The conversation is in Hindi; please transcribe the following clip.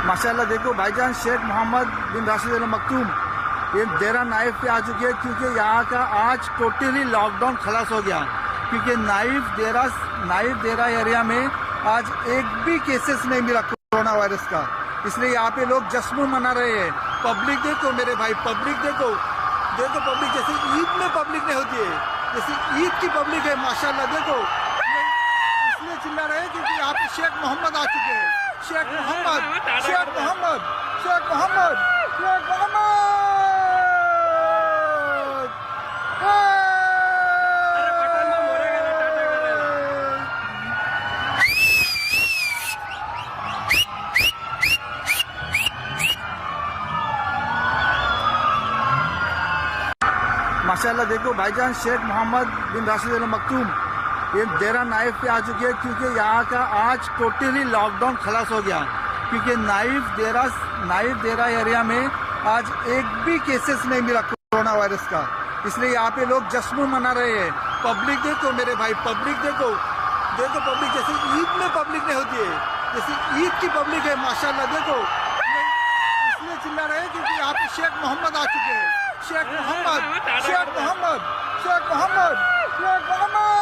माशाल्लाह देखो भाईजान शेख मोहम्मद बिन राशिद अल मखदूम ये देरा नाइफ पे आ चुके हैं, क्योंकि यहाँ का आज टोटली लॉकडाउन खलास हो गया। क्योंकि नाइफ देरा एरिया में आज एक भी केसेस नहीं मिला कोरोना वायरस का, इसलिए यहाँ पे लोग जश्न मना रहे हैं। पब्लिक देखो मेरे भाई, पब्लिक देखो पब्लिक जैसे ईद में पब्लिक नहीं होती है, जैसे ईद की पब्लिक है माशाल्लाह। देखो इसलिए चिल्ला रहे हैं क्योंकि यहाँ पे शेख मोहम्मद आ चुके हैं। शेख मोहम्मद शेख मोहम्मद शेख मोहम्मद शेख मोहम्मद माशाल्लाह देखो भाईजान शेख मोहम्मद बिन राशिद अल मखदूम ये देरा नाइफ पे आ चुके हैं, क्योंकि यहाँ का आज टोटली लॉकडाउन खलास हो गया। क्योंकि नाइफ देरा एरिया में आज एक भी केसेस नहीं मिला कोरोना वायरस का, इसलिए यहाँ पे लोग जश्न मना रहे हैं। पब्लिक देखो मेरे भाई, पब्लिक देखो पब्लिक जैसे ईद में पब्लिक नहीं होती है, जैसे ईद की पब्लिक है माशाल्लाह। देखो इसलिए चिल्ला रहे हैं क्योंकि यहाँ पे शेख मोहम्मद आ चुके हैं। शेख मोहम्मद शेख मोहम्मद शेख मोहम्मद शेख मोहम्मद